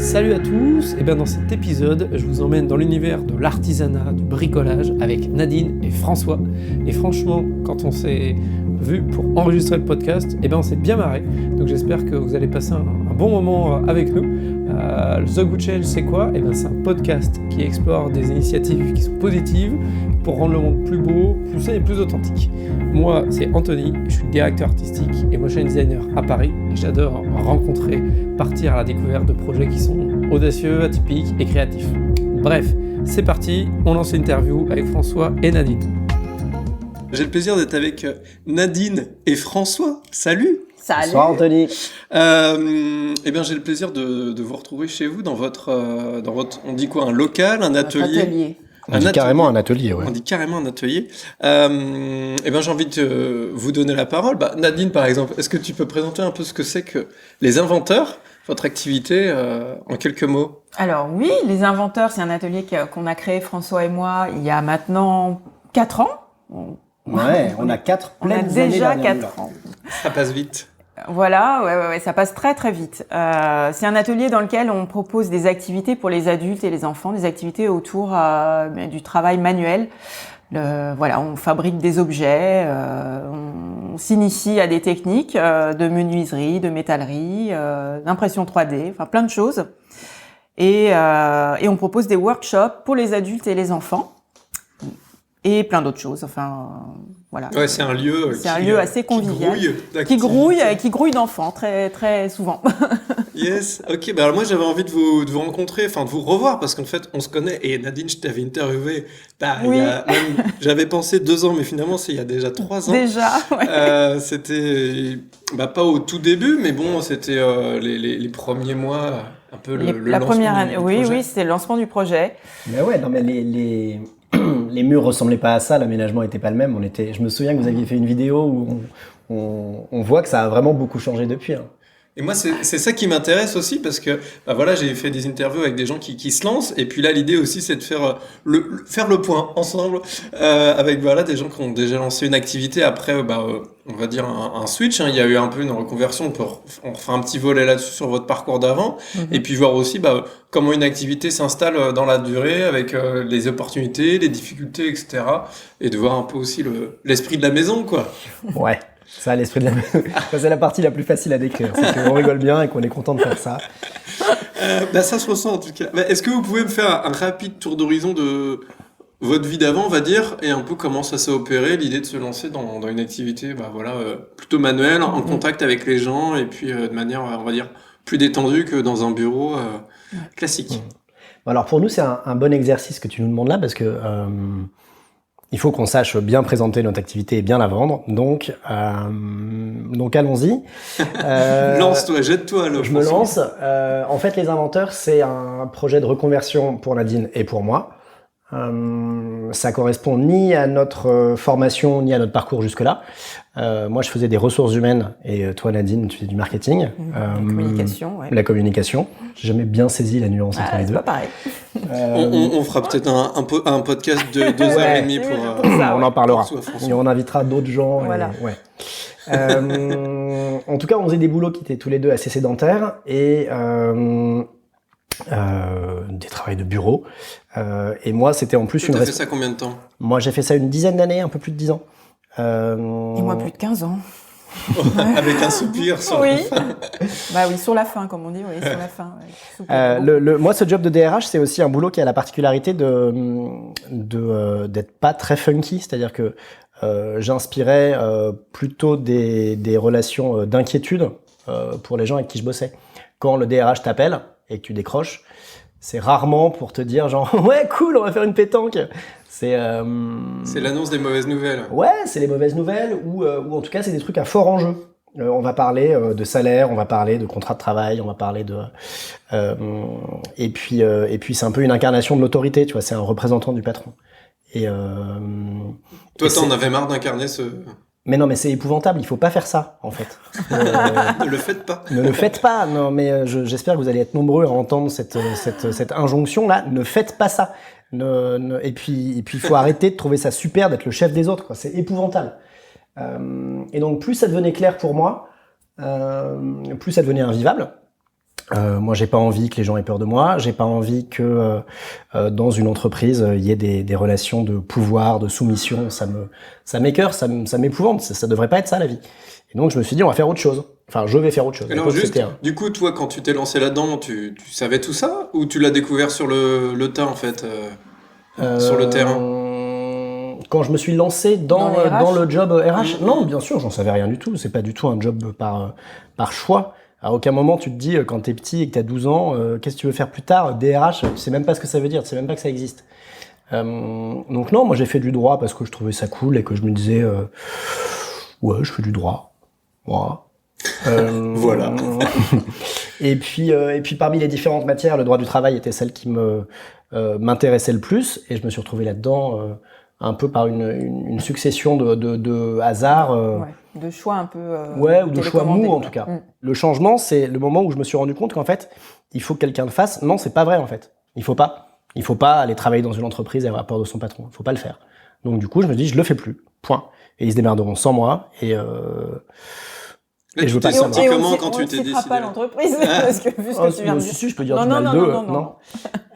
Salut à tous, et bien dans cet épisode, je vous emmène dans l'univers de l'artisanat, du bricolage avec Nadine et François. Et franchement, quand on s'est vu pour enregistrer le podcast, et bien on s'est bien marré. Donc j'espère que vous allez passer un bon moment avec nous. The Good Change, c'est quoi? Et bien c'est un podcast qui explore des initiatives qui sont positives pour rendre le monde plus beau, plus sain et plus authentique. Moi, c'est Anthony, je suis directeur artistique et motion designer à Paris. Et j'adore rencontrer, partir à la découverte de projets qui sont audacieux, atypiques et créatifs. Bref, c'est parti, on lance l'interview avec François et Nadine. J'ai le plaisir d'être avec Nadine et François. Salut! Salut. Bonsoir Anthony. Eh bien, j'ai le plaisir de vous retrouver chez vous dans votre, on dit quoi, un local, un atelier. On dit carrément un atelier, ouais. On dit carrément un atelier. Eh bien, j'ai envie de vous donner la parole. Nadine, par exemple, est-ce que tu peux présenter un peu ce que c'est que les inventeurs, votre activité, en quelques mots? Alors oui, les inventeurs, c'est un atelier qu'on a créé François et moi il y a maintenant 4 ans. Ouais, on a 4 pleines années déjà derrière 4 ans. Ça passe vite. Voilà, ouais, ça passe très très vite. C'est un atelier dans lequel on propose des activités pour les adultes et les enfants, des activités autour du travail manuel. On fabrique des objets, on s'initie à des techniques de menuiserie, de métallerie, d'impression 3D, enfin plein de choses. Et on propose des workshops pour les adultes et les enfants. Et plein d'autres choses, voilà. Ouais, c'est un lieu assez convivial, qui grouille d'enfants très très souvent. Yes, ok. Alors moi j'avais envie de vous rencontrer, de vous revoir parce qu'en fait on se connaît. Et Nadine, je t'avais interviewé. Oui. J'avais pensé 2 ans, mais finalement c'est il y a déjà 3 ans. Déjà. Ouais. C'était pas au tout début, mais bon, c'était les premiers mois, un peu le la lancement première année. du projet. Oui, c'était le lancement du projet. Mais ouais, non mais les murs ressemblaient pas à ça, l'aménagement était pas le même. Je me souviens que vous aviez fait une vidéo où on voit que ça a vraiment beaucoup changé depuis. Hein. Et moi, c'est ça qui m'intéresse aussi parce que j'ai fait des interviews avec des gens qui se lancent et puis là l'idée aussi c'est de faire le point ensemble avec des gens qui ont déjà lancé une activité après on va dire un switch, hein. Il y a eu un peu une reconversion, on fera un petit volet là-dessus sur votre parcours d'avant et puis voir aussi comment une activité s'installe dans la durée avec les opportunités, les difficultés, etc. et de voir un peu aussi l'esprit de la maison, quoi. Ouais. Ça, l'esprit de la maison, c'est la partie la plus facile à décrire. C'est qu'on rigole bien et qu'on est content de faire ça. Ça se ressent en tout cas. Est-ce que vous pouvez me faire un rapide tour d'horizon de votre vie d'avant, on va dire, et un peu comment ça s'est opéré, l'idée de se lancer dans une activité plutôt manuelle, en contact avec les gens, et puis de manière, on va dire, plus détendue que dans un bureau classique. Alors pour nous, c'est un bon exercice que tu nous demandes là, parce que il faut qu'on sache bien présenter notre activité et bien la vendre. Donc allons-y. Lance-toi, jette-toi. Je me lance. En fait, les inventeurs, c'est un projet de reconversion pour Nadine et pour moi. Ça correspond ni à notre formation ni à notre parcours jusque-là. Moi, je faisais des ressources humaines et toi, Nadine, tu fais du marketing. La communication, ouais. La communication. J'ai jamais bien saisi la nuance entre les deux. C'est pas pareil. On fera peut-être un podcast de 2h30 pour ça, on en parlera. Et on invitera d'autres gens. Voilà. En tout cas, on faisait des boulots qui étaient tous les deux assez sédentaires et des travails de bureau. Et moi, c'était en plus Tu as fait ça combien de temps? Moi, j'ai fait ça une dizaine d'années, un peu plus de 10 ans. Et moi, plus de 15 ans. Avec un soupir sur oui. la fin. Oui, sur la fin, comme on dit, oui, sur la fin. Moi, ce job de DRH, c'est aussi un boulot qui a la particularité d'être pas très funky, c'est-à-dire que j'inspirais plutôt des relations d'inquiétude pour les gens avec qui je bossais. Quand le DRH t'appelle et que tu décroches, c'est rarement pour te dire genre ouais cool, on va faire une pétanque. C'est l'annonce des mauvaises nouvelles. Ouais, c'est les mauvaises nouvelles ou en tout cas c'est des trucs à fort enjeu. On va parler de salaire, on va parler de contrat de travail, on va parler de et puis c'est un peu une incarnation de l'autorité, tu vois, c'est un représentant du patron. Toi, t'en avais marre d'incarner ce... Mais non, mais c'est épouvantable, il faut pas faire ça, en fait. Ne le faites pas. Ne le faites pas, non, mais j'espère que vous allez être nombreux à entendre cette injonction-là, ne faites pas ça. Et puis il faut arrêter de trouver ça super d'être le chef des autres, quoi. C'est épouvantable. Et donc plus ça devenait clair pour moi, plus ça devenait invivable. Moi, j'ai pas envie que les gens aient peur de moi. J'ai pas envie que dans une entreprise il y ait des relations de pouvoir, de soumission. Ça m'écœure, ça m'épouvante. Ça devrait pas être ça la vie. Et donc je me suis dit on va faire autre chose. Enfin, je vais faire autre chose. Alors juste, du coup, toi, quand tu t'es lancé là-dedans, tu savais tout ça ou tu l'as découvert sur le tas en fait, sur le terrain? Quand je me suis lancé dans le job RH, Mmh. non, bien sûr, j'en savais rien du tout. C'est pas du tout un job par choix. À aucun moment tu te dis quand t'es petit et que t'as 12 ans, qu'est-ce que tu veux faire plus tard? DRH, tu sais même pas ce que ça veut dire, tu sais même pas que ça existe. Donc non, moi j'ai fait du droit parce que je trouvais ça cool et que je me disais ouais, je fais du droit. Moi. Voilà. Et puis parmi les différentes matières, le droit du travail était celle qui m'intéressait le plus et je me suis retrouvé là-dedans un peu par une succession de hasards. De choix un peu ou de choix mous en tout cas. Mm. Le changement, c'est le moment où je me suis rendu compte qu'en fait, il faut que quelqu'un le fasse. Non, c'est pas vrai en fait. Il faut pas aller travailler dans une entreprise et avoir peur de son patron. Il faut pas le faire. Donc du coup, je me dis, je le fais plus. Point. Et ils se démerderont sans moi. Et Là, je veux tu pas t'es le senti savoir. comment quand tu t'es On ne décidé pas l'entreprise, parce que vu ce que tu viens de dire. Si, je peux dire du mal d'eux. Non.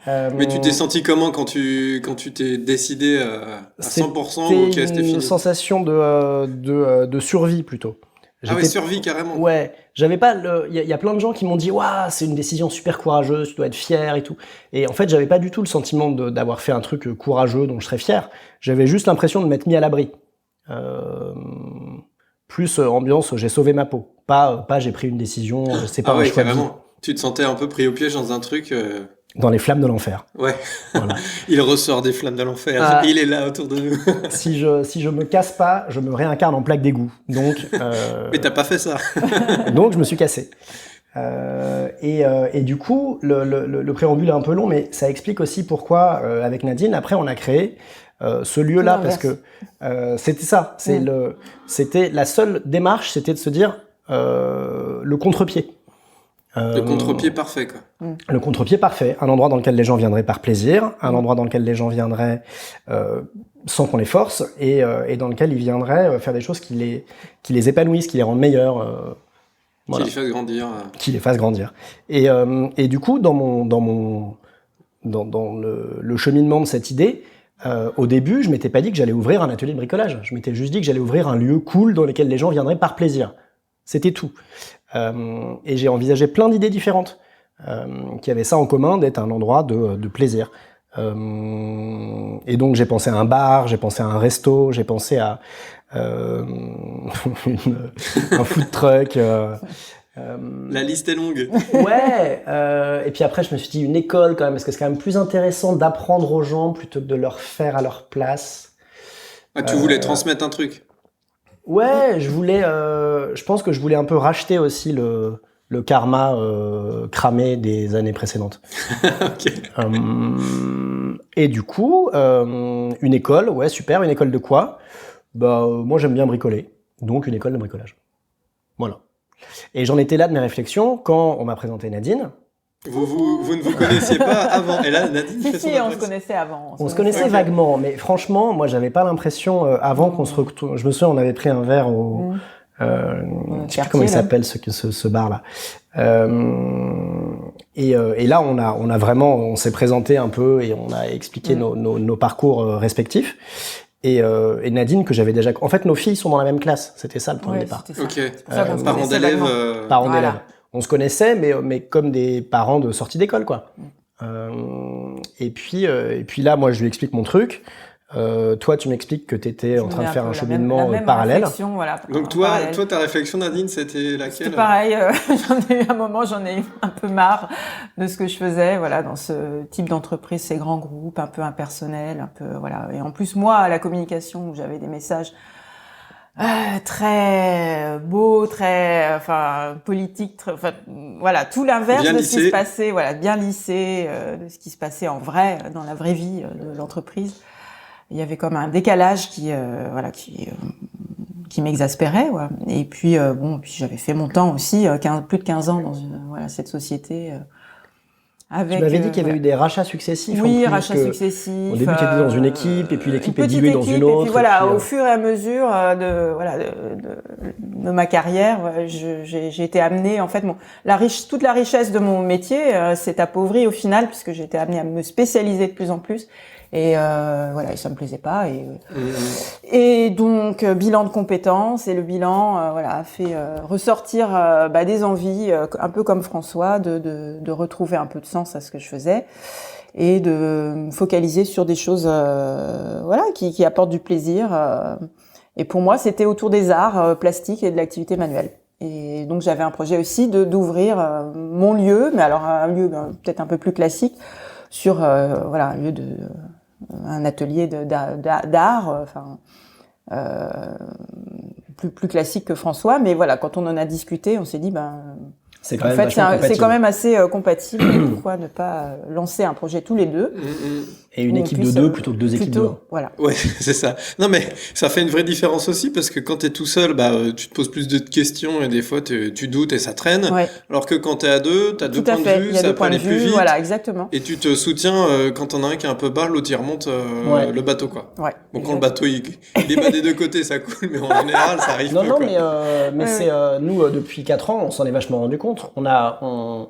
Mais tu t'es senti comment quand tu t'es décidé à 100% ok, c'était une fini? sensation de survie plutôt. Ah ouais, survie carrément. Ouais, j'avais pas il y a plein de gens qui m'ont dit waouh, c'est une décision super courageuse, tu dois être fier et tout. Et en fait, j'avais pas du tout le sentiment d'avoir fait un truc courageux dont je serais fier. J'avais juste l'impression de m'être mis à l'abri. Plus ambiance, j'ai sauvé ma peau. Pas j'ai pris une décision, c'est pas Ah un ouais, choix de vie. carrément. Tu te sentais un peu pris au piège dans un truc. Dans les flammes de l'enfer. Ouais. Voilà. Il ressort des flammes de l'enfer. Ah. Il est là autour de nous. Si je me casse pas, je me réincarne en plaque d'égout. Donc. Mais t'as pas fait ça. Donc je me suis cassé. Et du coup, le préambule est un peu long, mais ça explique aussi pourquoi, avec Nadine, après, on a créé ce lieu-là, parce que c'était ça. C'était la seule démarche, c'était de se dire le contre-pied. Le contre-pied parfait, quoi. Le contre-pied parfait, un endroit dans lequel les gens viendraient par plaisir, un endroit dans lequel les gens viendraient sans qu'on les force, et dans lequel ils viendraient faire des choses qui les épanouissent, qui les rendent meilleurs. Voilà. Qui les fasse grandir. Qui les fasse grandir. Et du coup, dans le cheminement de cette idée, au début, je m'étais pas dit que j'allais ouvrir un atelier de bricolage. Je m'étais juste dit que j'allais ouvrir un lieu cool dans lequel les gens viendraient par plaisir. C'était tout. Et j'ai envisagé plein d'idées différentes qui avaient ça en commun d'être un endroit de plaisir. Et donc j'ai pensé à un bar, j'ai pensé à un resto, j'ai pensé à un food truck. La liste est longue. Ouais. Et puis après je me suis dit une école quand même, parce que c'est quand même plus intéressant d'apprendre aux gens plutôt que de leur faire à leur place. Ah, tu voulais transmettre un truc. Ouais, je pense que je voulais un peu racheter aussi le karma cramé des années précédentes. Ok. Et du coup, une école, ouais, super, une école de quoi? Moi j'aime bien bricoler, donc une école de bricolage. Voilà. Et j'en étais là de mes réflexions quand on m'a présenté Nadine. Vous ne vous connaissiez pas avant. Et là, Nadine fait son Si, on se apparition. connaissait avant. On se connaissait vaguement, mais franchement, moi, j'avais pas l'impression avant qu'on se retrouve. Je me souviens, on avait pris un verre au. Je sais plus comment il s'appelle ce bar-là. Et là, on s'est présenté un peu et on a expliqué nos parcours respectifs. Et Nadine, que j'avais déjà. En fait, nos filles sont dans la même classe. C'était ça le point de départ. Ok. C'est pour ça qu'on se Parents connaissait d'élèves. vaguement. Parents Voilà. d'élèves. On se connaissait, mais comme des parents de sortie d'école, quoi. Et puis là, moi, je lui explique mon truc. Toi, tu m'expliques que tu étais en train de faire un cheminement parallèle. Voilà, Donc toi, ta réflexion, Nadine, c'était laquelle? C'était pareil. J'en ai eu un moment, j'en ai eu un peu marre de ce que je faisais, voilà, dans ce type d'entreprise, ces grands groupes, un peu impersonnels, un peu, voilà. Et en plus, moi, à la communication, où j'avais des messages très beaux, très, politiques, voilà, tout l'inverse Bien de ce qui lissé. se passait, voilà, bien lissé, de ce qui se passait en vrai, dans la vraie vie de l'entreprise. Il y avait comme un décalage qui m'exaspérait, ouais. Et puis puis j'avais fait mon temps aussi, plus de 15 ans dans cette société Avec, tu m'avais dit qu'il y avait eu des rachats successifs. Oui, en plus, rachats successifs. Au début, tu étais dans une équipe, et puis l'équipe est diluée dans une Et autre. puis voilà, et puis, au fur et à mesure de ma carrière, j'ai été amenée, en fait, toute la richesse de mon métier s'est appauvrie au final, puisque j'ai été amenée à me spécialiser de plus en plus. Et voilà, et ça me plaisait pas. Et donc bilan de compétences, et le bilan a fait ressortir des envies, un peu comme François, de retrouver un peu de sens à ce que je faisais et de me focaliser sur des choses qui apportent du plaisir. Et pour moi, c'était autour des arts plastiques et de l'activité manuelle. Et donc j'avais un projet aussi d'ouvrir mon lieu, mais alors un lieu peut-être un peu plus classique, sur un lieu un atelier d'art, plus classique que François, mais voilà, quand on en a discuté, on s'est dit c'est quand même assez compatible. Pourquoi ne pas lancer un projet tous les deux et une équipe de deux plutôt que deux équipes de un. Voilà. Ouais, c'est ça. Non, mais ça fait une vraie différence aussi parce que quand t'es tout seul, tu te poses plus de questions et des fois tu doutes et ça traîne. Ouais. Alors que quand t'es à deux, t'as deux points de vue, ça peut aller plus vite. Voilà, exactement. Et tu te soutiens quand t'en as un qui est un peu bas, l'autre il remonte le bateau, quoi. Ouais. Bon, quand le bateau il est bas des deux côtés, ça coule, mais en général, ça arrive Non, peu, non, quoi. mais c'est nous depuis 4 ans, on s'en est vachement rendu compte. En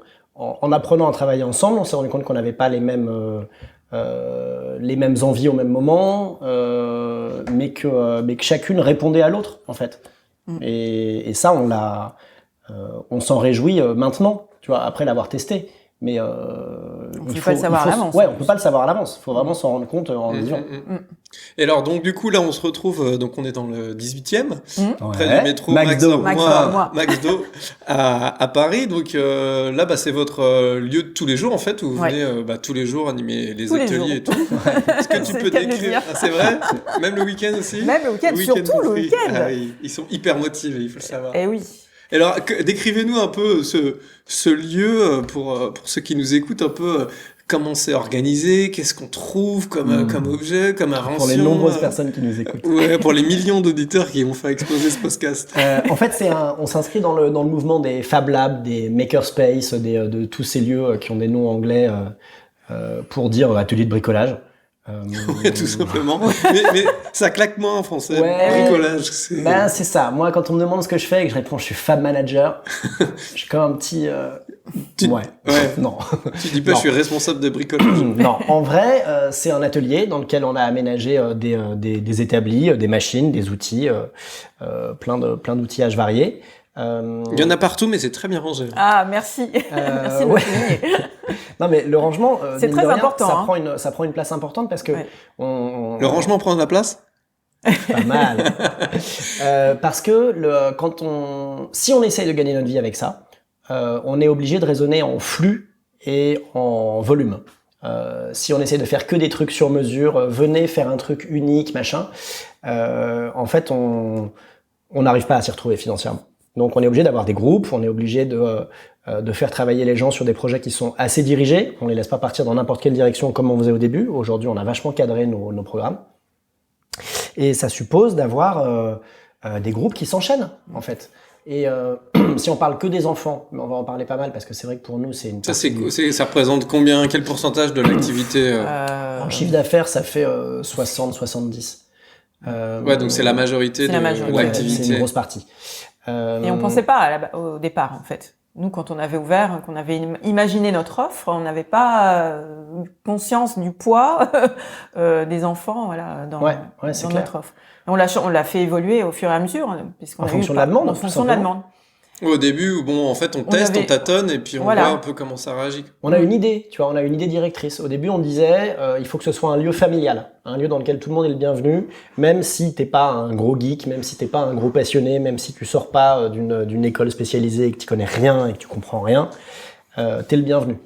apprenant à travailler ensemble, on s'est rendu compte qu'on n'avait pas les mêmes envies au même moment, mais que chacune répondait à l'autre en fait. Et ça, on s'en réjouit maintenant, tu vois, après l'avoir testé. Mais on peut pas le savoir à l'avance. Ouais, on peut pas le savoir à l'avance. Il faut vraiment s'en rendre compte en le disant. Et alors, donc, du coup, là, on se retrouve, donc, on est dans le 18e, près du métro Max Do à Paris. Donc, là, c'est votre lieu de tous les jours, en fait, où vous venez tous les jours animer les ateliers et tout. Est-ce que tu peux décrire? Ah, c'est vrai? Même le week-end aussi? Même le week-end, surtout le week-end. Ah, ils sont hyper motivés, il faut le savoir. Eh oui. Et alors, décrivez-nous un peu ce lieu pour ceux qui nous écoutent, un peu comment c'est organisé, qu'est-ce qu'on trouve comme objet, comme invention. Pour les nombreuses personnes qui nous écoutent. Ouais, pour les millions d'auditeurs qui vont faire exploser ce podcast. En fait, on s'inscrit dans le mouvement des Fab Labs, des Makerspace, de tous ces lieux qui ont des noms anglais pour dire atelier de bricolage. Ouais, tout simplement. mais ça claque moins en français. Ouais, bricolage. C'est ça. Moi, quand on me demande ce que je fais et que je réponds, je suis Fab Manager. Je suis comme un petit. Ouais. Non. Tu dis pas, je suis responsable de bricolage. Non. En vrai, c'est un atelier dans lequel on a aménagé des établis, des machines, des outils, plein d'outillages variés. Il y en a partout, mais c'est très bien rangé. Ah, merci. Merci de me souligner. Non, mais le rangement, c'est très important. Ça prend une place importante parce que le rangement prend de la place. Pas mal. Parce que si on essaye de gagner notre vie avec ça, on est obligé de raisonner en flux et en volume. Si on essaie de faire que des trucs sur mesure, venez faire un truc unique, machin, en fait, on n'arrive pas à s'y retrouver financièrement. Donc on est obligé d'avoir des groupes, on est obligé de faire travailler les gens sur des projets qui sont assez dirigés. On les laisse pas partir dans n'importe quelle direction comme on faisait au début. Aujourd'hui, on a vachement cadré nos programmes. Et ça suppose d'avoir des groupes qui s'enchaînent, en fait. Et si on parle que des enfants, mais on va en parler pas mal parce que c'est vrai que pour nous, c'est une partie... Ça représente quel pourcentage de l'activité En chiffre d'affaires, ça fait 60-70. Ouais, donc c'est la majorité de l'activité. C'est une grosse partie. Et on pensait pas au départ, en fait. Nous, quand on avait ouvert, qu'on avait imaginé notre offre, on n'avait pas conscience du poids des enfants, dans notre offre. On l'a fait évoluer au fur et à mesure, en fonction de la demande. En fonction de la demande. Au début, en fait, on teste, on tâtonne et puis on voit un peu comment ça réagit. On a une idée, tu vois, on a une idée directrice. Au début, on disait, il faut que ce soit un lieu familial, un lieu dans lequel tout le monde est le bienvenu, même si t'es pas un gros geek, même si t'es pas un gros passionné, même si tu sors pas d'une école spécialisée et que tu connais rien et que tu comprends rien, t'es le bienvenu.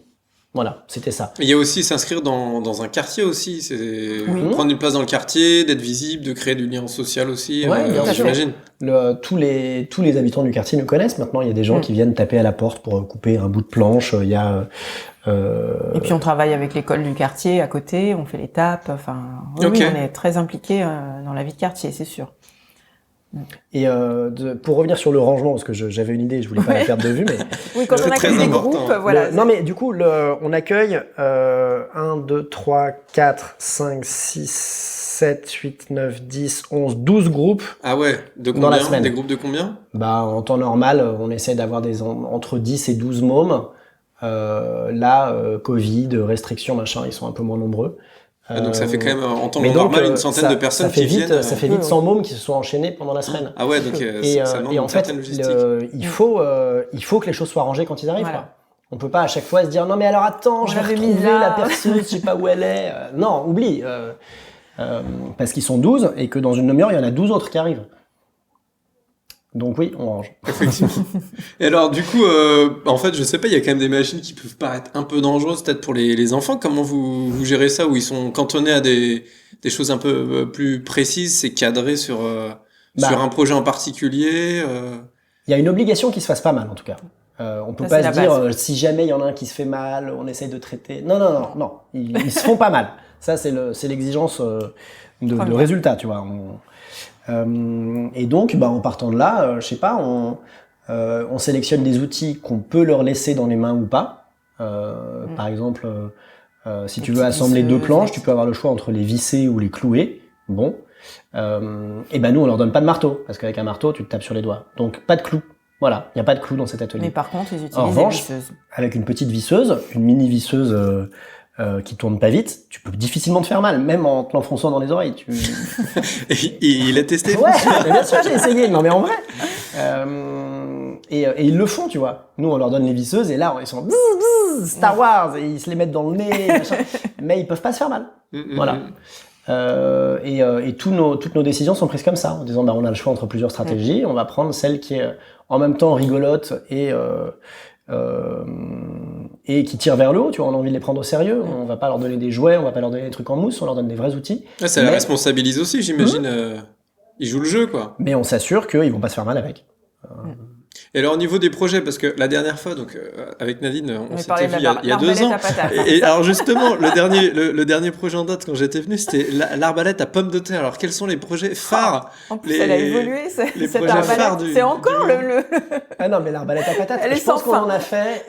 Voilà, c'était ça. Il y a aussi s'inscrire dans un quartier aussi, prendre une place dans le quartier, d'être visible, de créer du lien social aussi, j'imagine. Tous les habitants du quartier nous connaissent maintenant. Il y a des gens qui viennent taper à la porte pour couper un bout de planche. Il y a et puis on travaille avec l'école du quartier à côté, on fait les tapes. Enfin, oui, on est très impliqués dans la vie de quartier, c'est sûr. Et pour revenir sur le rangement, parce que j'avais une idée, je voulais pas la perdre de vue, mais oui, quand on accueille des groupes, voilà. Non, mais du coup, on accueille 1, 2, 3, 4, 5, 6, 7, 8, 9, 10, 11, 12 groupes. Ah ouais, de combien? Dans la semaine. Des groupes de combien? Bah, en temps normal, on essaie d'avoir entre 10 et 12 mômes. Là, Covid, restrictions, machin, ils sont un peu moins nombreux. Donc ça fait quand même en temps normal une centaine de personnes qui viennent. Ça fait vite 100 mômes qui se sont enchaînés pendant la semaine. Ah ouais, donc ça demande une certaine logistique. Il faut que les choses soient rangées quand ils arrivent. Voilà. Quoi. On peut pas à chaque fois se dire non mais alors attends, je vais retrouver la personne, je sais pas où elle est. Non, oublie. Parce qu'ils sont 12 et que dans une demi-heure, il y en a 12 autres qui arrivent. Donc oui, on range. Effectivement. Et alors du coup, en fait, je sais pas, il y a quand même des machines qui peuvent paraître un peu dangereuses peut-être pour les enfants. Comment vous gérez ça, où ils sont cantonnés à des choses un peu plus précises, c'est cadré sur un projet en particulier Il y a une obligation qui se fasse pas mal en tout cas. On peut pas se dire si jamais il y en a un qui se fait mal, on essaye de traiter. Non. Ils se font pas mal. Ça c'est l'exigence de résultat, tu vois. Et donc, en partant de là, je sais pas, on sélectionne des outils qu'on peut leur laisser dans les mains ou pas. Par exemple, si tu veux assembler 2 planches, tu peux avoir le choix entre les visser ou les clouer. Bon, et nous on leur donne pas de marteau parce qu'avec un marteau tu te tapes sur les doigts. Donc pas de clous. Voilà, il y a pas de clous dans cet atelier. Mais par contre, ils utilisent en revanche, des visseuses. Avec une petite visseuse, une mini visseuse. Qui tourne pas vite, tu peux difficilement te faire mal, même en te l'enfonçant dans les oreilles. Et il a testé. Ouais, bien sûr, j'ai essayé. Non, mais en vrai. Et ils le font, tu vois. Nous, on leur donne les visseuses et là, ils sont Star Wars et ils se les mettent dans le nez, machin. Mais ils peuvent pas se faire mal. Voilà. Et toutes nos décisions sont prises comme ça, en disant on a le choix entre plusieurs stratégies, on va prendre celle qui est en même temps rigolote et qui tirent vers le haut, tu vois, on a envie de les prendre au sérieux, on va pas leur donner des jouets, on va pas leur donner des trucs en mousse, on leur donne des vrais outils. Ça les responsabilise aussi, j'imagine. Ils jouent le jeu, quoi. Mais on s'assure qu'ils vont pas se faire mal avec. Et alors au niveau des projets, parce que la dernière fois, donc avec Nadine, on s'était vu il y a 2 ans. Et alors justement, le dernier projet en date quand j'étais venu, c'était l'arbalète à pommes de terre. Alors quels sont les projets phares? En plus, elle a évolué. Les projets phares c'est encore le. Ah non, mais l'arbalète à patates. Je pense qu'on en a fait.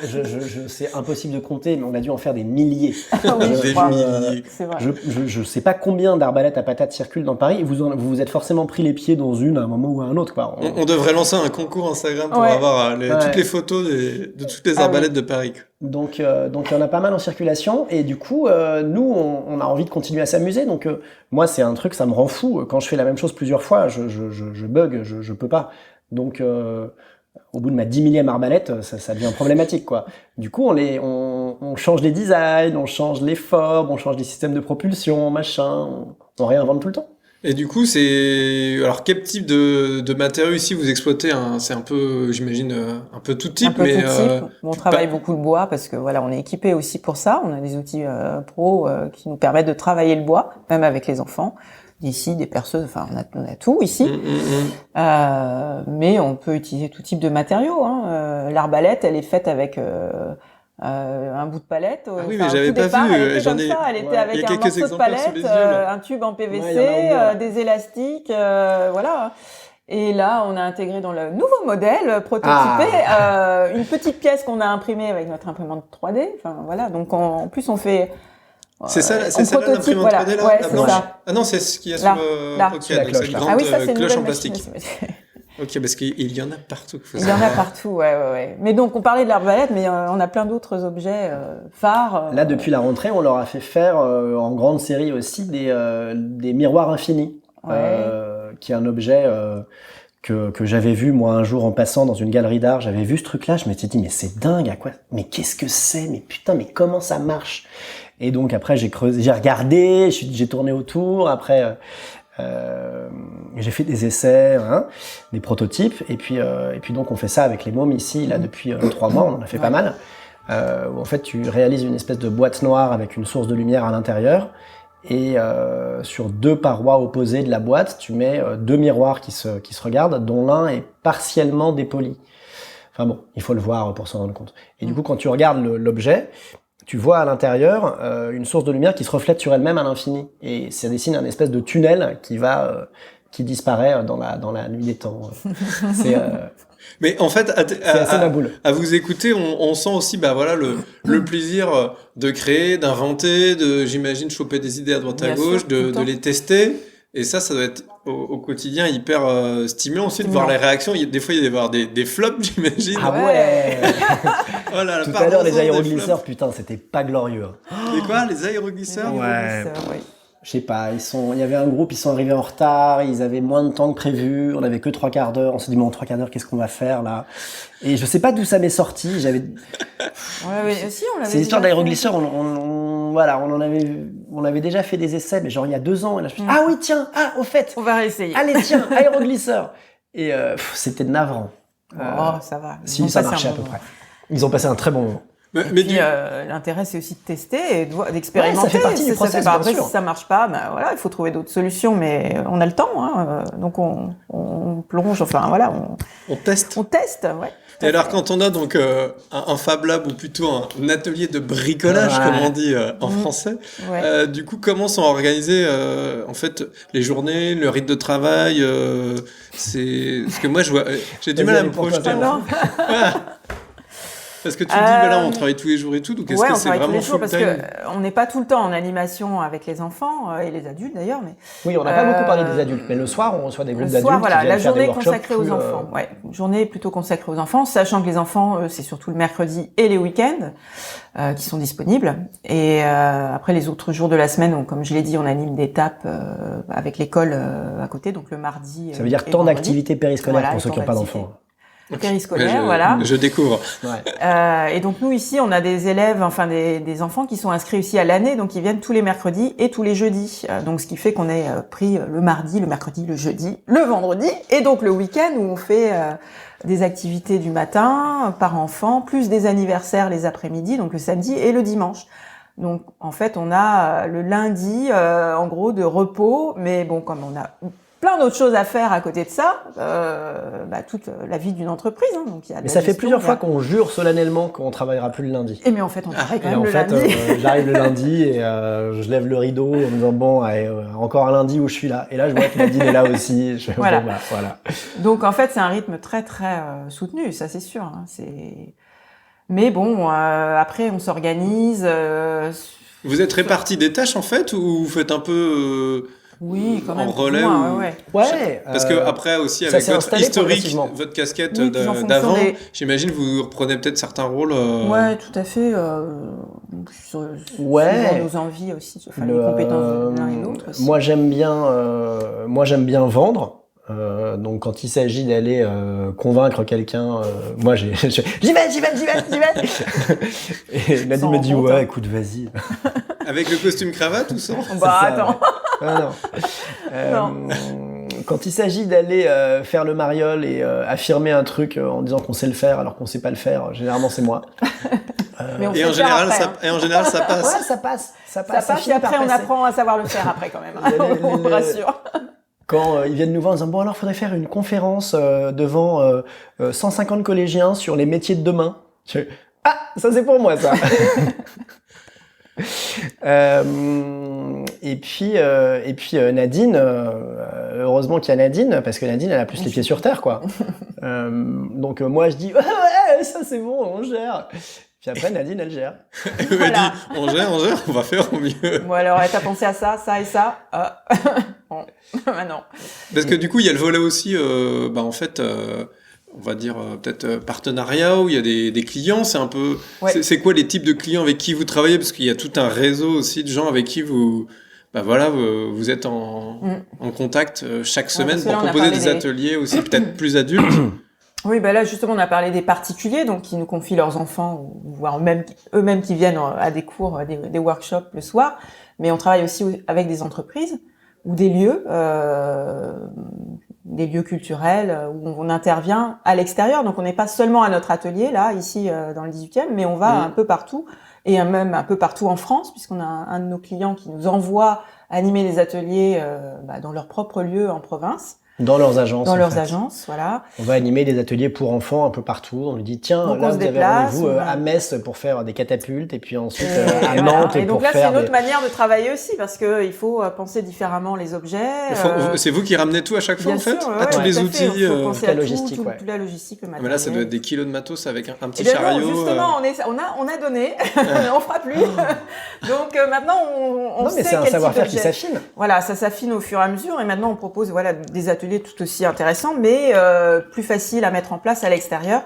C'est impossible de compter, mais on a dû en faire des milliers. Des milliers. C'est vrai. Je sais pas combien d'arbalètes à patates circulent dans Paris. Vous vous êtes forcément pris les pieds dans une à un moment ou à un autre, quoi. On devrait lancer un concours Instagram pour avoir toutes les photos de toutes les arbalètes de Paris. Donc il y en a pas mal en circulation et du coup nous on a envie de continuer à s'amuser. Donc moi c'est un truc, ça me rend fou quand je fais la même chose plusieurs fois, je bug, je peux pas. Donc au bout de ma 10 millième arbalète, ça devient problématique, quoi. Du coup on change les designs, on change les formes, on change les systèmes de propulsion, machin, on réinvente tout le temps. Et du coup, alors quel type de matériaux ici vous exploitez, hein? C'est un peu, j'imagine, un peu tout type, tout type. On travaille beaucoup le bois parce que voilà, on est équipé aussi pour ça. On a des outils pro qui nous permettent de travailler le bois, même avec les enfants. Ici, des perceuses, enfin, on a tout ici. Mais on peut utiliser tout type de matériaux, hein. L'arbalète, elle est faite avec un bout de palette. Oui, mais j'avais pas vu. J'en ai. Elle était avec un morceau de palette, un tube en PVC, des élastiques, voilà. Et là, on a intégré dans le nouveau modèle prototypé une petite pièce qu'on a imprimée avec notre imprimante 3D. Enfin voilà. Donc en plus, on fait. C'est ça l'imprimante 3D là, la blanche. Ah non, c'est ce qu'il y a sur. Ok, donc cette grande cloche en plastique. Ok, parce qu'il y en a partout. Il y en a partout, ouais. Mais donc, on parlait de l'arbalète, mais on a plein d'autres objets phares. Là, depuis la rentrée, on leur a fait faire en grande série aussi des miroirs infinis, qui est un objet que j'avais vu moi un jour en passant dans une galerie d'art. J'avais vu ce truc-là, je m'étais dit mais c'est dingue, à quoi? Mais qu'est-ce que c'est? Mais putain, mais comment ça marche? Et donc après, j'ai creusé, j'ai regardé, j'ai tourné autour. Après. J'ai fait des essais, des prototypes, et puis donc on fait ça avec les mômes ici, là depuis 3 mois, on en a fait pas mal. Où en fait tu réalises une espèce de boîte noire avec une source de lumière à l'intérieur, et sur 2 parois opposées de la boîte, tu mets 2 miroirs qui se regardent, dont l'un est partiellement dépoli. Enfin bon, il faut le voir pour s'en rendre compte. Et du coup, quand tu regardes l'objet, tu vois à l'intérieur une source de lumière qui se reflète sur elle-même à l'infini. Et ça dessine un espèce de tunnel qui va qui disparaît dans la nuit des temps. C'est Mais en fait, assez ma boule. à vous écouter, on sent aussi, bah voilà, le plaisir de créer, d'inventer, j'imagine, choper des idées à droite à Bien sûr, gauche, tout le de temps. les tester. Et ça doit être au quotidien hyper stimulant. Ensuite, voir les réactions. Des fois, il y a avoir des flops, j'imagine. Ah ouais. Oh là là, Tout à l'heure, les parlons-en des aéroglisseurs, flops. putain, c'était pas glorieux. Et quoi, les aéroglisseurs? Ouais. Oui. Je sais pas, il y avait un groupe, ils sont arrivés en retard, ils avaient moins de temps que prévu, on avait que 3 quarts d'heure, on s'est dit, mais en 3 quarts d'heure, qu'est-ce qu'on va faire là? Et je sais pas d'où ça m'est sorti, Ouais, si, on l'avait ces histoires déjà d'aéroglisseurs, voilà, on avait déjà fait des essais, mais genre il y a 2 ans, et là je me suis dit, ah oui, tiens, au fait, fait. On va réessayer. allez, tiens, aéroglisseur. Et c'était navrant. Oh, ça va. Ils Si, ont ça passé un marchait à bon peu moment. près. Ils ont passé un très bon moment. Mais Et puis, l'intérêt, c'est aussi de tester et d'expérimenter. Ouais, ça fait partie du process, Après, bien sûr. si ça marche pas, ben voilà, il faut trouver d'autres solutions, mais on a le temps, hein, donc on plonge, enfin voilà, on teste. on teste, ouais. Et alors, quand on a donc un Fab Lab ou plutôt un atelier de bricolage, Ouais. comme on dit en français, Ouais. du coup, comment sont organisées en fait les journées, le rythme de travail c'est parce que moi, j'ai du Vas-y, mal à allez, me pour toi, projeter. Alors, Parce que tu dis, voilà, on travaille tous les jours et tout, donc est-ce ouais, que on c'est travaille tous vraiment les jours full parce time? que on n'est pas tout le temps en animation avec les enfants et les adultes d'ailleurs, mais Oui, on n'a pas beaucoup parlé des adultes, mais le soir, on reçoit des groupes le d'adultes soir, voilà, qui la viennent faire des journée workshops consacrée aux plus, enfants. Ouais, une journée plutôt consacrée aux enfants, sachant que les enfants, c'est surtout le mercredi et les week-ends qui sont disponibles. Et après, les autres jours de la semaine, comme je l'ai dit, on anime des tapes avec l'école à côté, donc le mardi. Ça veut dire et temps vendredi. d'activité périscolaire Voilà, pour ceux et qui n'ont temps pas d'activité. d'enfants. Périscolaire, voilà. Je découvre. Ouais. Et donc nous ici, on a des élèves, enfin des enfants qui sont inscrits aussi à l'année, donc ils viennent tous les mercredis et tous les jeudis. Donc ce qui fait qu'on est pris le mardi, le mercredi, le jeudi, le vendredi, et donc le week-end où on fait des activités du matin par enfant, plus des anniversaires les après-midi, donc le samedi et le dimanche. Donc en fait, on a le lundi, en gros, de repos, mais bon, comme on a plein d'autres choses à faire à côté de ça, toute la vie d'une entreprise. Hein, donc il y a de Mais la ça fait gestion, plusieurs il y a- fois qu'on jure solennellement qu'on travaillera plus le lundi. Et mais en fait, on travaille quand Et même en le fait, lundi. j'arrive le lundi et je lève le rideau en me disant bon, allez, encore un lundi où je suis là. Et là, je vois que Nadine est là aussi. Je fais, Voilà. bon, bah, voilà. Donc en fait, c'est un rythme très très soutenu, ça c'est sûr. Hein, mais bon, après on s'organise. Vous êtes répartis des tâches en fait ou vous faites un peu Oui, quand même. en plus ou relais moins, ou- ouais. Ouais. Parce que après aussi ça avec s'est votre installé historique, progressivement. votre casquette Oui, puis en fonction d'avant, des- j'imagine vous reprenez peut-être certains rôles. Ouais, tout à fait. Ouais. Suivant nos envies aussi, enfin, les compétences de l'un et l'autre aussi. Moi, j'aime bien vendre. Donc, quand il s'agit d'aller convaincre quelqu'un, moi, j'y vais. Et Nadine Sans me dit rencontre, ouais, hein. écoute, vas-y. Avec le costume cravate ou sans? Bah C'est ça, attends. ouais. Ah, non. Quand il s'agit d'aller faire le mariole et affirmer un truc en disant qu'on sait le faire alors qu'on sait pas le faire, généralement c'est moi. Mais on Et sait en le faire général, après, ça, hein. et en général, ça passe. Ouais, ça passe. Ça passe et après on apprend à savoir le faire après quand même. Il y a les- On vous les- rassure. Quand ils viennent nous voir en disant bon alors faudrait faire une conférence devant 150 collégiens sur les métiers de demain. Je fais, ah ça c'est pour moi ça. Et puis Nadine, heureusement qu'il y a Nadine parce que Nadine elle a plus les pieds sur terre quoi. Donc moi je dis ouais ça c'est bon on gère. Puis après Nadine elle gère. Elle m'a Voilà. dit, on gère, on va faire au mieux. Bon alors, t'as pensé à ça, ça et ça Bon, bah non. Parce que du coup, il y a le volet aussi, en fait, on va dire peut-être partenariat où il y a des clients. C'est un peu, Ouais. c'est quoi les types de clients avec qui vous travaillez? Parce qu'il y a tout un réseau aussi de gens avec qui vous êtes en contact chaque semaine parce que pour là, on a proposer parlé des des- ateliers aussi peut-être plus adultes. Oui, bah là justement on a parlé des particuliers, donc qui nous confient leurs enfants, ou voire même eux-mêmes qui viennent à des cours, des workshops le soir. Mais on travaille aussi avec des entreprises ou des lieux culturels où on intervient à l'extérieur. Donc on n'est pas seulement à notre atelier là, ici dans le 18e, mais on va un peu partout et même un peu partout en France, puisqu'on a un de nos clients qui nous envoie animer des ateliers dans leur propre lieu en province. Dans leurs agences. Dans en leurs fait. agences, voilà. On va animer des ateliers pour enfants un peu partout. On lui dit tiens, Donc, là on se vous avez déplace, rendez-vous on va- à Metz pour faire des catapultes et puis ensuite Et à voilà. Nantes Et donc pour là, c'est faire une autre des... manière de travailler aussi, parce que il faut penser différemment les objets. C'est vous qui ramenez tout à chaque fois, Bien en fait? sûr, À tous tout les à fait. outils. Il faut penser toute la à logistique, tout, ouais. toute la logistique, le Mais matériel. là, ça doit être des kilos de matos avec un petit Eh bien non, chariot. justement, on a donné, on fera plus. Donc maintenant, on Non mais sait c'est un quel savoir-faire type qui d'objet. s'affine. Voilà, ça s'affine au fur et à mesure, et maintenant on propose des ateliers tout aussi intéressants, mais plus faciles à mettre en place à l'extérieur,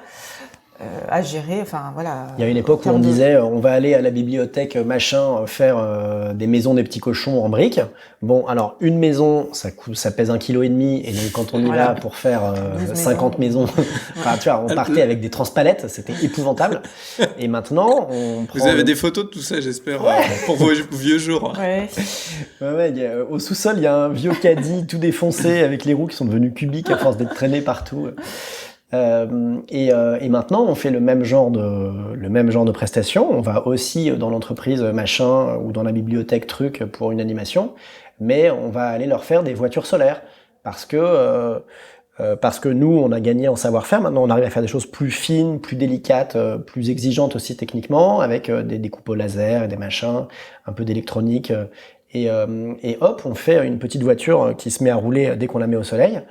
à gérer. Enfin voilà. Il y a une époque où on disait on va aller à la bibliothèque machin faire des maisons des petits cochons en briques. Bon alors une maison ça pèse 1,5 kg et donc quand on y Voilà. va pour faire 12 50 maisons, enfin tu vois on partait avec des transpalettes, c'était épouvantable. Et maintenant on prend Vous avez des photos de tout ça, j'espère, pour vos vieux jours. Ouais. Ouais, au sous-sol, il y a un vieux caddie tout défoncé avec les roues qui sont devenues cubiques à force d'être traînées partout. Et maintenant, on fait le même genre de prestations. On va aussi dans l'entreprise machin ou dans la bibliothèque truc pour une animation, mais on va aller leur faire des voitures solaires parce que nous, on a gagné en savoir-faire. Maintenant, on arrive à faire des choses plus fines, plus délicates, plus exigeantes aussi techniquement, avec des découpes au laser et des machins, un peu d'électronique. Et hop, on fait une petite voiture qui se met à rouler dès qu'on la met au soleil.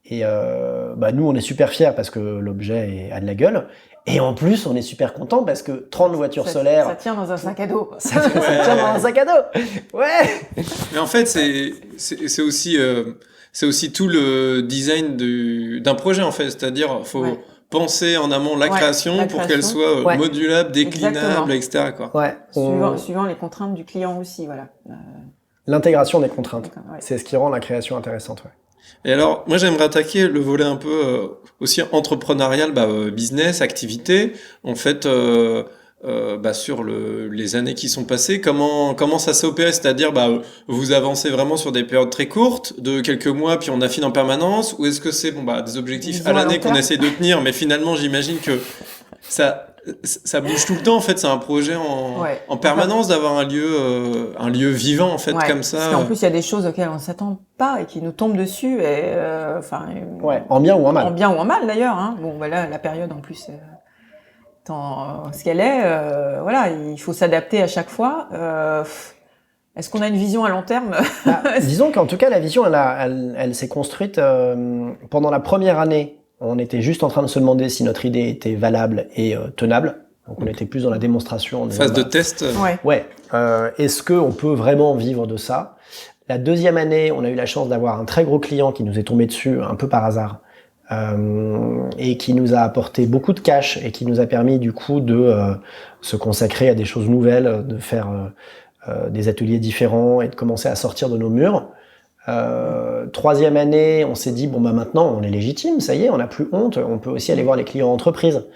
Et nous, on est super fiers parce que l'objet a de la gueule. Et en plus, on est super content parce que 30 voitures solaires... Ça tient dans un sac à dos. Quoi. Ça tient dans un sac à dos. Ouais. Mais en fait, c'est aussi tout le design d'un projet, en fait. C'est-à-dire, faut penser en amont la création pour qu'elle soit modulable, déclinable, Exactement. etc. quoi. Ouais. Suivant les contraintes du client aussi, voilà. L'intégration des contraintes. Ouais. C'est ce qui rend la création intéressante, ouais. Et alors, moi, j'aimerais attaquer le volet un peu aussi entrepreneurial, business, activité. En fait, sur les années qui sont passées, comment ça s'est opéré? C'est-à-dire, vous avancez vraiment sur des périodes très courtes, de quelques mois, puis on affine en permanence, ou est-ce que c'est des objectifs Disons à à l'année long qu'on terme. essaye de tenir, mais finalement, j'imagine que ça bouge tout le temps. En fait, c'est un projet en permanence d'avoir un lieu vivant, en fait, comme ça. Parce qu'en plus, il y a des choses auxquelles on ne s'attend pas et qui nous tombent dessus, et En bien ou en mal. En bien ou en mal d'ailleurs. Hein. Bon, voilà, la période en plus, ce qu'elle est, il faut s'adapter à chaque fois. Est-ce qu'on a une vision à long terme? Disons qu'en tout cas, la vision, elle s'est construite pendant la première année. On était juste en train de se demander si notre idée était valable et tenable. Donc on était plus dans la démonstration. Phase de test. Ouais. Est-ce qu'on peut vraiment vivre de ça? La deuxième année, on a eu la chance d'avoir un très gros client qui nous est tombé dessus un peu par hasard et qui nous a apporté beaucoup de cash et qui nous a permis du coup de se consacrer à des choses nouvelles, de faire des ateliers différents et de commencer à sortir de nos murs. Troisième année, on s'est dit maintenant on est légitime, ça y est, on n'a plus honte, on peut aussi aller voir les clients entreprises.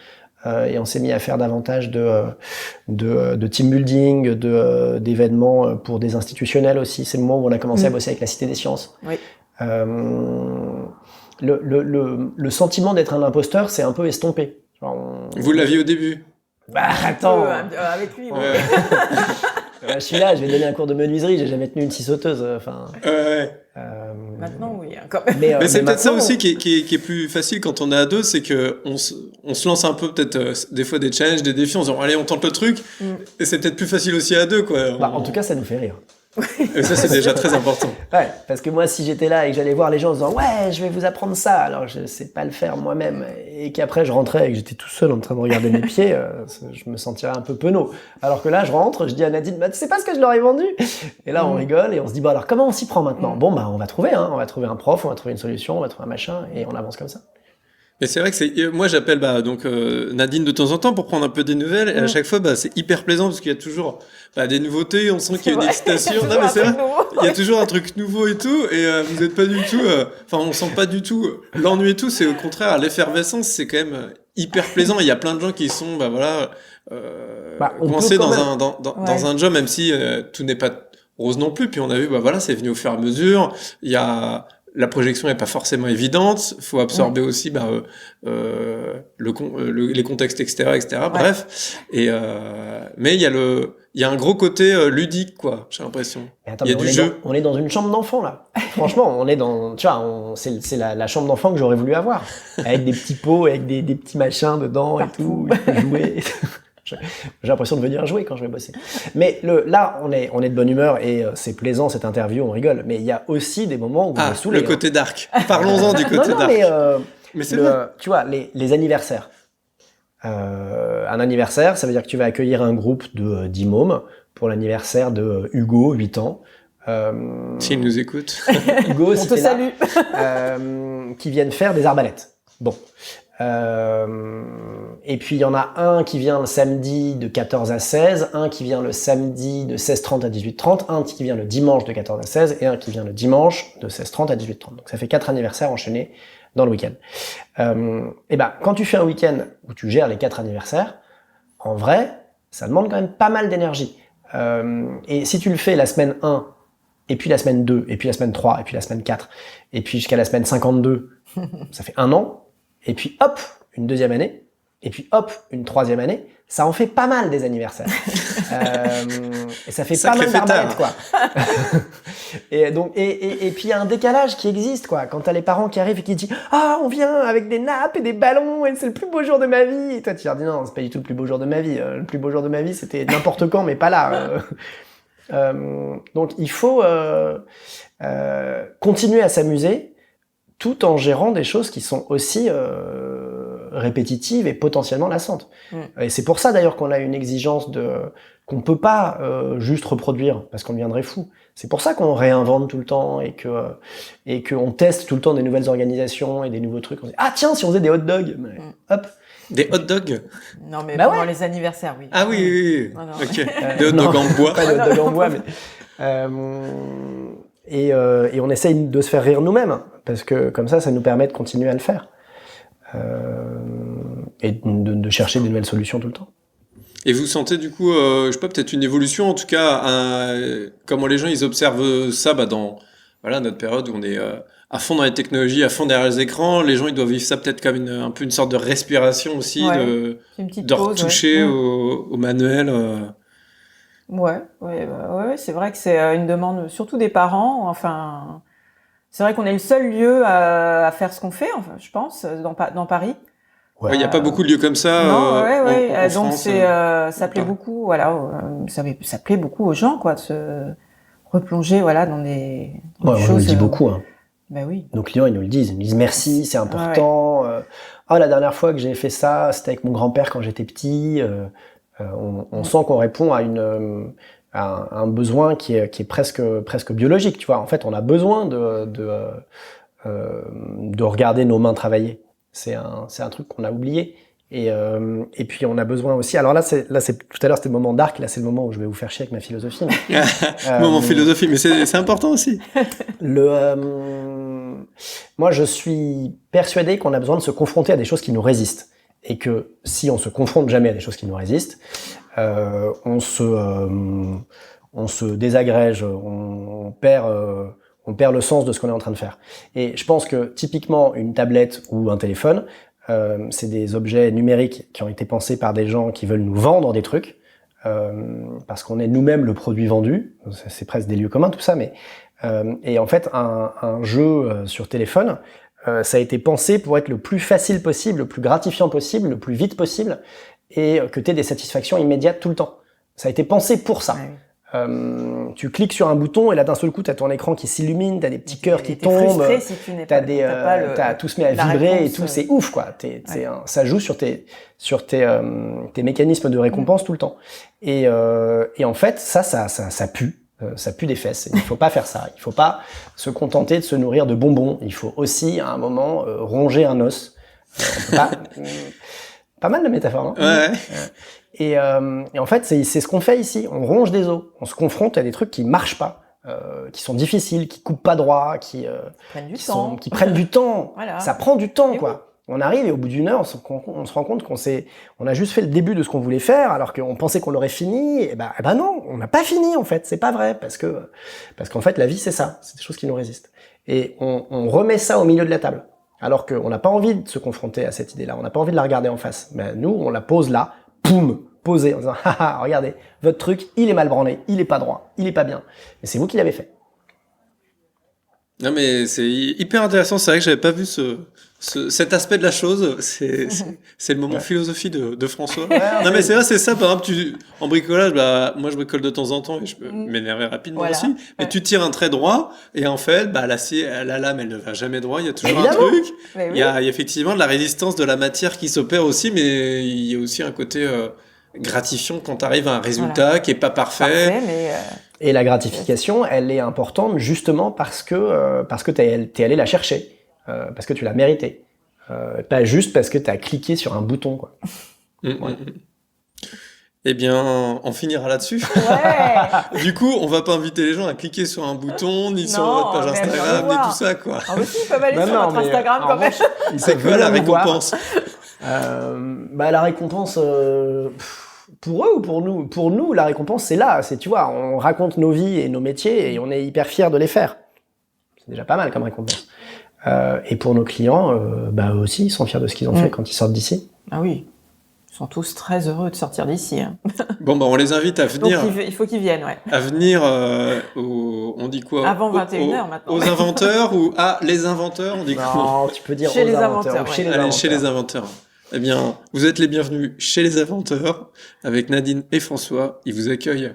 Et on s'est mis à faire davantage de team building, d'événements pour des institutionnels aussi. C'est le moment où on a commencé à bosser avec la Cité des Sciences. Oui. Le sentiment d'être un imposteur, c'est un peu estompé. Vous l'aviez au début? Attends. Avec lui. Ouais. Je suis là, je vais donner un cours de menuiserie, j'ai jamais tenu une scie sauteuse. Maintenant, oui, quand même. Mais c'est peut-être ça maintenant, aussi qui est plus facile quand on est à deux, c'est que on se lance un peu peut-être des fois des challenges, des défis, en se disant allez on tente le truc, et c'est peut-être plus facile aussi à deux quoi. En tout cas, ça nous fait rire. Et ça c'est déjà très important. Ouais, parce que moi, si j'étais là et que j'allais voir les gens en disant ouais, je vais vous apprendre ça, alors je sais pas le faire moi-même, et qu'après je rentrais et que j'étais tout seul en train de regarder mes pieds, je me sentirais un peu penaud. Alors que là, je rentre, je dis à Nadine, tu sais pas ce que je leur ai vendu? Et là, on rigole et on se dit alors comment on s'y prend maintenant? Bon, on va trouver un prof, on va trouver une solution, on va trouver un machin, et on avance comme ça. Mais c'est vrai que moi j'appelle Nadine de temps en temps pour prendre un peu des nouvelles, et à chaque fois c'est hyper plaisant parce qu'il y a toujours des nouveautés, on sent qu'il y a une excitation. Non mais c'est vrai, il y a toujours un truc nouveau et tout, et vous êtes pas du tout, on sent pas du tout l'ennui et tout, c'est au contraire l'effervescence, c'est quand même hyper plaisant. Il y a plein de gens qui sont coincés dans un job, même si tout n'est pas rose non plus. Puis on a vu c'est venu au fur et à mesure. Il y a la projection est pas forcément évidente, faut absorber aussi les contextes extérieurs, etc. Ouais. Bref, et mais il y il y a un gros côté ludique, quoi, j'ai l'impression. Mais attends, Il y a mais du jeu. on est dans une chambre d'enfant, là. Franchement, on est dans, tu vois, c'est la chambre d'enfant que j'aurais voulu avoir. Avec des petits pots, avec des petits machins dedans et tout, je peux jouer. J'ai l'impression de venir jouer quand je vais bosser. Mais là, on est de bonne humeur et c'est plaisant cette interview, on rigole. Mais il y a aussi des moments où on est saoulé. Le côté dark. Parlons-en du côté dark. Mais c'est bien. Tu vois, les anniversaires. Un anniversaire, ça veut dire que tu vas accueillir un groupe de 10 mômes pour l'anniversaire de Hugo, 8 ans. S'il nous écoute. Hugo, On te salue. Qui viennent faire des arbalètes. Bon. Et puis il y en a un qui vient le samedi de 14 à 16, un qui vient le samedi de 16h30 à 18h30, un qui vient le dimanche de 14 à 16 et un qui vient le dimanche de 16h30 à 18h30. Donc ça fait 4 anniversaires enchaînés dans le week-end. Et ben quand tu fais un week-end où tu gères les 4 anniversaires, en vrai, ça demande quand même pas mal d'énergie. Et si tu le fais la semaine 1, et puis la semaine 2, et puis la semaine 3, et puis la semaine 4, et puis jusqu'à la semaine 52, ça fait 1 an. Et puis hop, une deuxième année, et puis hop, une troisième année, ça en fait pas mal des anniversaires. Et ça fait Sacré pas mal d'arbalètes, fêtard. quoi. Et donc, et puis il y a un décalage qui existe, quoi. Quand t'as les parents qui arrivent et qui disent « Ah, on vient avec des nappes et des ballons, et c'est le plus beau jour de ma vie !» Et toi, tu leur dis « Non, c'est pas du tout le plus beau jour de ma vie. Le plus beau jour de ma vie, c'était n'importe quand, mais pas là. » Donc il faut continuer à s'amuser, tout en gérant des choses qui sont aussi répétitives et potentiellement lassantes. Et c'est pour ça d'ailleurs qu'on a une exigence qu'on peut pas juste reproduire, parce qu'on deviendrait fou. C'est pour ça qu'on réinvente tout le temps et qu'on teste tout le temps des nouvelles organisations et des nouveaux trucs. On dit, ah tiens, si on faisait des hot dogs, hop. Des hot dogs? Non, mais Bah pendant ouais. les anniversaires, oui. Ah oui. Non, non. Ok. Des hot dogs en bois. Pas de hot dog en bois, mais... et on essaye de se faire rire nous-mêmes, parce que comme ça nous permet de continuer à le faire. Et de chercher des nouvelles solutions tout le temps. Et vous sentez du coup, je sais pas, peut-être une évolution, en tout cas, comment les gens ils observent ça dans notre période où on est à fond dans les technologies, à fond derrière les écrans. Les gens ils doivent vivre ça peut-être comme un peu une sorte de respiration aussi, Ouais, une petite de pause, retoucher ouais. au manuel. Ouais, c'est vrai que c'est une demande surtout des parents. Enfin, c'est vrai qu'on est le seul lieu à faire ce qu'on fait, enfin, je pense, dans Paris. Ouais. Il n'y a pas beaucoup de lieux comme ça. Non, ouais. En Donc France, ça plaît beaucoup, voilà, ça plaît beaucoup aux gens, quoi, de se replonger, voilà, dans des Ouais, choses. on nous le dit beaucoup. Hein. Ben oui. Nos clients, ils nous le disent. Ils nous disent merci, c'est important. La dernière fois que j'ai fait ça, c'était avec mon grand-père quand j'étais petit. On sent qu'on répond à un besoin qui est presque biologique, tu vois. En fait, on a besoin de regarder nos mains travailler. C'est un truc qu'on a oublié. Et puis on a besoin aussi. Alors là, c'est tout à l'heure c'était le moment dark. Là, c'est le moment où je vais vous faire chier avec ma philosophie. Moment philosophie, mais c'est important aussi. Moi, je suis persuadé qu'on a besoin de se confronter à des choses qui nous résistent. Et que si on se confronte jamais à des choses qui nous résistent, on se désagrège, on perd le sens de ce qu'on est en train de faire. Et je pense que typiquement une tablette ou un téléphone, c'est des objets numériques qui ont été pensés par des gens qui veulent nous vendre des trucs, parce qu'on est nous-mêmes le produit vendu. C'est presque des lieux communs tout ça, mais et en fait un jeu sur téléphone, ça a été pensé pour être le plus facile possible, le plus gratifiant possible, le plus vite possible, et que tu aies des satisfactions immédiates tout le temps. Ça a été pensé pour ça. Ouais. Tu cliques sur un bouton et là d'un seul coup t'as ton écran qui s'illumine, t'as des petits cœurs qui tombent, frustré si tu n'es tout se met à vibrer et tout, c'est ouf quoi. Ça joue sur tes mécanismes de récompense tout le temps. Et en fait ça pue. Ça pue des fesses. Il faut pas faire ça. Il faut pas se contenter de se nourrir de bonbons. Il faut aussi, à un moment, ronger un os. On peut pas... Pas mal de métaphores, non? Ouais. Et en fait, c'est ce qu'on fait ici. On ronge des os. On se confronte à des trucs qui marchent pas, qui sont difficiles, qui coupent pas droit, qui prennent du temps. Voilà. Ça prend du temps, Et quoi. On arrive et au bout d'une heure, on se rend compte on a juste fait le début de ce qu'on voulait faire, alors qu'on pensait qu'on l'aurait fini. Et ben non, on n'a pas fini en fait. C'est pas vrai parce qu'en fait la vie c'est ça, c'est des choses qui nous résistent. Et on remet ça au milieu de la table, alors qu'on n'a pas envie de se confronter à cette idée-là. On n'a pas envie de la regarder en face. Mais nous, on la pose là, poum, poser en disant « Haha, regardez, votre truc, il est mal branlé, il est pas droit, il est pas bien. » Et c'est vous qui l'avez fait. Non, mais c'est hyper intéressant. C'est vrai que j'avais pas vu cet aspect de la chose. C'est le moment philosophie de François. Non, mais c'est vrai, c'est ça. Par exemple, en bricolage, bah, moi, je bricole de temps en temps et je peux m'énerver rapidement aussi. Mais tu tires un trait droit et en fait, bah, la lame, elle ne va jamais droit. Il y a toujours un truc. Il y a effectivement de la résistance de la matière qui s'opère aussi, mais il y a aussi un côté gratifiant quand tu arrives à un résultat qui est pas parfait. Et la gratification, elle est importante justement parce que t'es allé la chercher, parce que tu l'as méritée, pas juste parce que t'as cliqué sur un bouton, quoi. Ouais. Eh bien, on finira là-dessus. Ouais. Du coup, on va pas inviter les gens à cliquer sur un bouton, ni sur votre page Instagram, ni tout ça, quoi. Ah aussi, ils peuvent aller sur notre Instagram quand même. C'est quoi la récompense? La récompense, pour eux ou pour nous? Pour nous, la récompense, c'est là. C'est, tu vois, on raconte nos vies et nos métiers et on est hyper fiers de les faire. C'est déjà pas mal comme récompense. Et pour nos clients, eux aussi, ils sont fiers de ce qu'ils ont fait quand ils sortent d'ici. Ah oui. Ils sont tous très heureux de sortir d'ici. Hein. Bon, on les invite à venir. Donc, il faut qu'ils viennent, ouais. À venir on dit quoi? Avant 21h maintenant. Aux inventeurs ou à les inventeurs, on dit quoi? Non, tu peux dire chez aux les inventeurs. inventeurs, Chez les inventeurs. Eh bien, vous êtes les bienvenus chez les inventeurs avec Nadine et François. Ils vous accueillent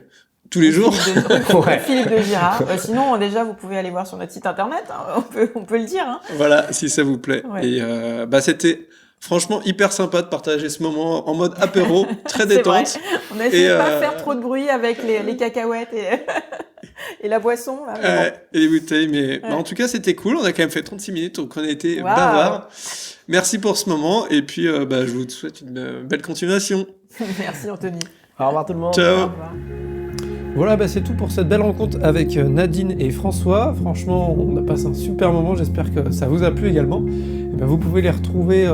tous les jours. Philippe de Girard. Sinon, déjà, vous pouvez aller voir sur notre site internet. Hein. On peut le dire. Hein. Voilà, si ça vous plaît. Ouais. Et c'était franchement hyper sympa de partager ce moment en mode apéro, très détente. On a essayé de pas faire trop de bruit avec les cacahuètes et la boisson. Là, et les bouteilles. Mais en tout cas, c'était cool. On a quand même fait 36 minutes, donc on a été bavards. Merci pour ce moment. Et puis, je vous souhaite une belle continuation. Merci, Anthony. Au revoir tout le monde. Ciao. Au revoir. Voilà, c'est tout pour cette belle rencontre avec Nadine et François. Franchement, on a passé un super moment, j'espère que ça vous a plu également. Et vous pouvez les retrouver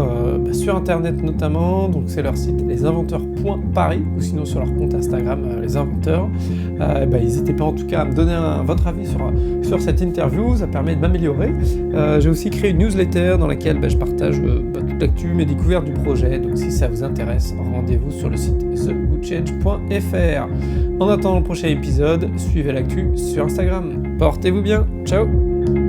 sur internet notamment, donc c'est leur site lesinventeurs.paris ou sinon sur leur compte Instagram Les Inventeurs. N'hésitez pas en tout cas à me donner votre avis sur cette interview, ça permet de m'améliorer. J'ai aussi créé une newsletter dans laquelle je partage toute l'actu, mes découvertes du projet, donc si ça vous intéresse, rendez-vous sur le site thegoodchange.fr. En attendant le prochain épisode, suivez l'actu sur Instagram. Portez-vous bien, ciao!